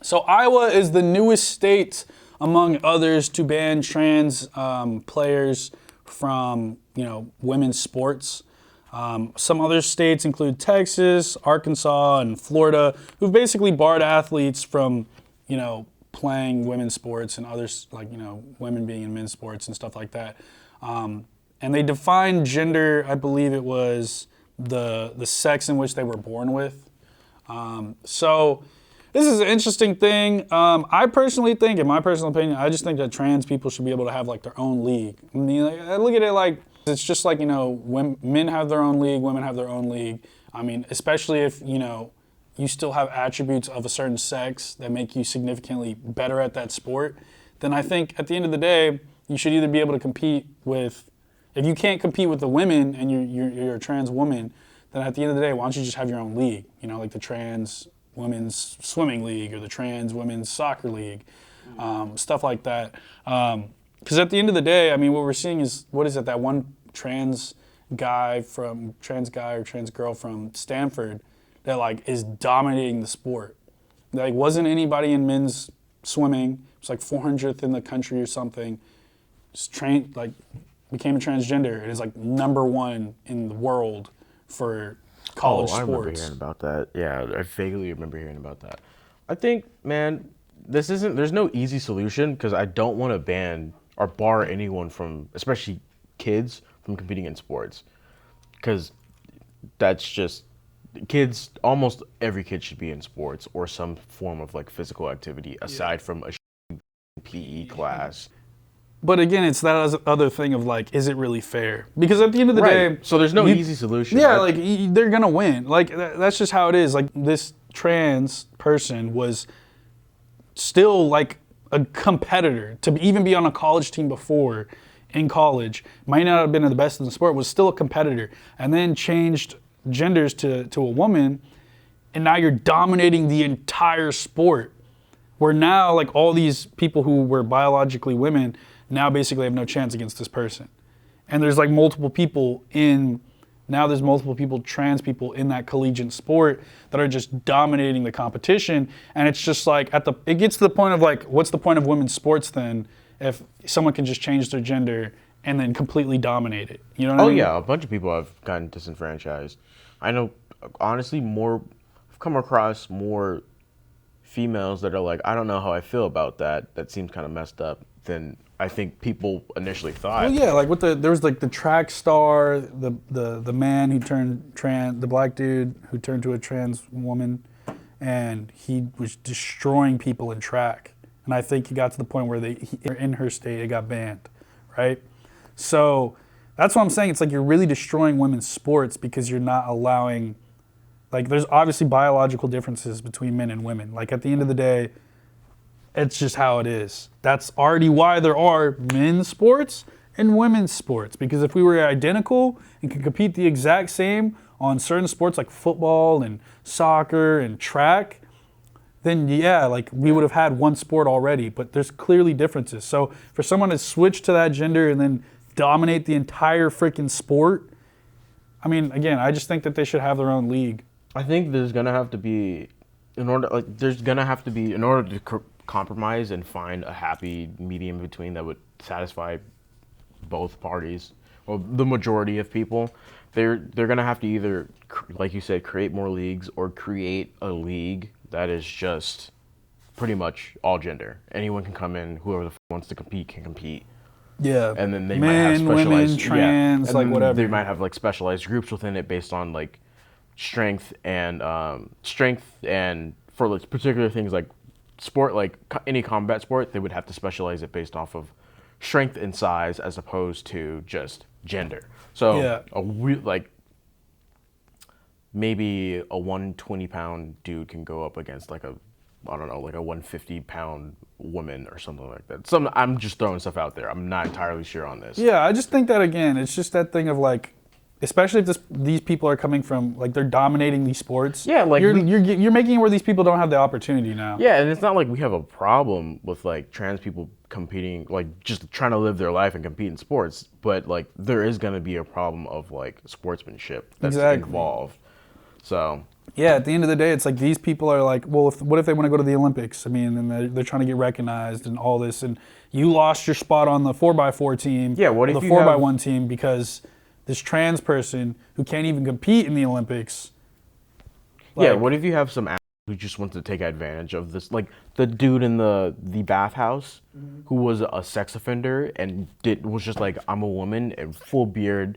So Iowa is the newest state among others to ban trans players from, women's sports. Some other states include Texas, Arkansas, and Florida, who've basically barred athletes from, playing women's sports and others, like, women being in men's sports and stuff like that. And they defined gender, I believe it was the sex in which they were born with. So this is an interesting thing. I personally think, in my personal opinion, I just think that trans people should be able to have like their own league. I mean, I look at it like it's just like, men have their own league, women have their own league. I mean, especially if, you still have attributes of a certain sex that make you significantly better at that sport, then I think at the end of the day, you should either be able to compete with, if you can't compete with the women and you're a trans woman, then at the end of the day, why don't you just have your own league? Like the trans women's swimming league or the trans women's soccer league, stuff like that. Because at the end of the day, I mean, what we're seeing is, that one trans guy or trans girl from Stanford that like is dominating the sport. Like wasn't anybody in men's swimming. It's like 400th in the country or something. Just became a transgender and is like number one in the world for college sports. I remember hearing about that. Yeah, I vaguely remember hearing about that. I think, man, there's no easy solution because I don't want to ban or bar anyone from, especially kids, from competing in sports. Because that's just, kids, almost every kid should be in sports or some form of like physical activity aside from a PE class. But again, it's that other thing of like, is it really fair? Because at the end of the day, so there's no easy solution. Yeah, like they're gonna win. Like that's just how it is. Like this trans person was still like a competitor to even be on a college team before in college. Might not have been the best in the sport, was still a competitor, and then changed genders to a woman, and now you're dominating the entire sport. Where now like all these people who were biologically women now basically have no chance against this person. And there's like multiple people trans people in that collegiate sport that are just dominating the competition. And it's just like it gets to the point of like, what's the point of women's sports then if someone can just change their gender and then completely dominate it? You know what I mean? Yeah, a bunch of people have gotten disenfranchised. I know, honestly, I've come across more females that are like, I don't know how I feel about that. That seems kind of messed up than I think people initially thought. Well, yeah, like there was like the track star, the man who turned trans, the black dude who turned to a trans woman, and he was destroying people in track. And I think he got to the point where in her state, it got banned, right? So that's what I'm saying. It's like you're really destroying women's sports because you're not allowing, like there's obviously biological differences between men and women. Like at the end of the day, it's just how it is. That's already why there are men's sports and women's sports. Because if we were identical and could compete the exact same on certain sports like football and soccer and track, then yeah, like we would have had one sport already. But there's clearly differences. So for someone to switch to that gender and then dominate the entire freaking sport, I mean, again, I just think that they should have their own league. I think there's gonna have to be, in order to compromise and find a happy medium between that would satisfy both parties, or the majority of people, they're gonna have to either, like you said, create more leagues or create a league that is just pretty much all gender. Anyone can come in, whoever wants to compete can compete. Yeah. And then they might have specialized, women, trans, like whatever. They might have like specialized groups within it based on like strength and for like particular things like sport, like any combat sport, they would have to specialize it based off of strength and size as opposed to just gender. So like maybe a 120-pound dude can go up against like a 150-pound woman or something like that. I'm just throwing stuff out there. I'm not entirely sure on this. Yeah, I just think that again, it's just that thing of like, especially if these people are coming from, like they're dominating these sports. Yeah, like you're making it where these people don't have the opportunity now. Yeah, and it's not like we have a problem with like trans people competing, like just trying to live their life and compete in sports, but like there is going to be a problem of like sportsmanship that's involved. So yeah, at the end of the day, it's like these people are like, well, what if they want to go to the Olympics? I mean, and they're trying to get recognized and all this, and you lost your spot on the 4x4 team, Yeah, what or if the you 4x1 team because this trans person who can't even compete in the Olympics. Yeah, Like, what if you have some asshole who just wants to take advantage of this, like the dude in the bathhouse who was a sex offender and was just like, I'm a woman and full beard,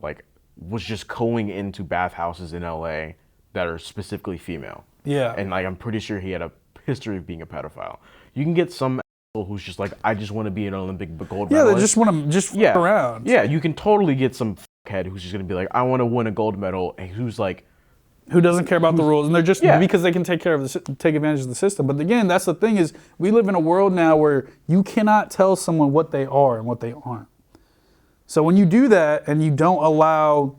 like was just going into bathhouses in LA that are specifically female. Yeah. And like I'm pretty sure he had a history of being a pedophile. You can get some asshole who's just like, I just want to be an Olympic gold Yeah, medalist. they just want to just fuck around. Yeah, you can totally get some head who's just gonna be like, I want to win a gold medal, and who's like, Who doesn't care about the rules, and they're just Yeah. because they can take advantage of the system. But again, that's the thing is we live in a world now where you cannot tell someone what they are and what they aren't. So when you do that and you don't allow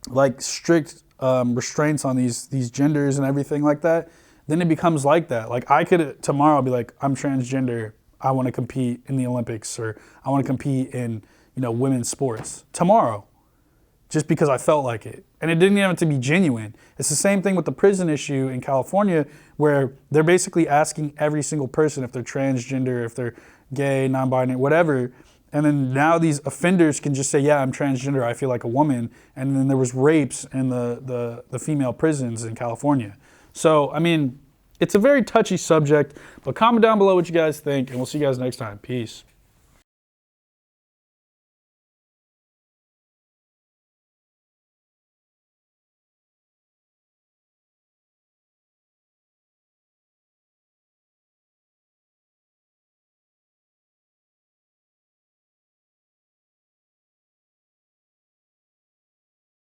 like strict restraints on these genders and everything like that, then it becomes like that. Like I could tomorrow be like, I'm transgender. I want to compete in the Olympics, or I want to compete in women's sports tomorrow, just because I felt like it. And it didn't even have to be genuine. It's the same thing with the prison issue in California, where they're basically asking every single person if they're transgender, if they're gay, non-binary, whatever. And then now these offenders can just say, yeah, I'm transgender, I feel like a woman. And then there was rapes in the female prisons in California. So, I mean, it's a very touchy subject, but comment down below what you guys think, and we'll see you guys next time. Peace.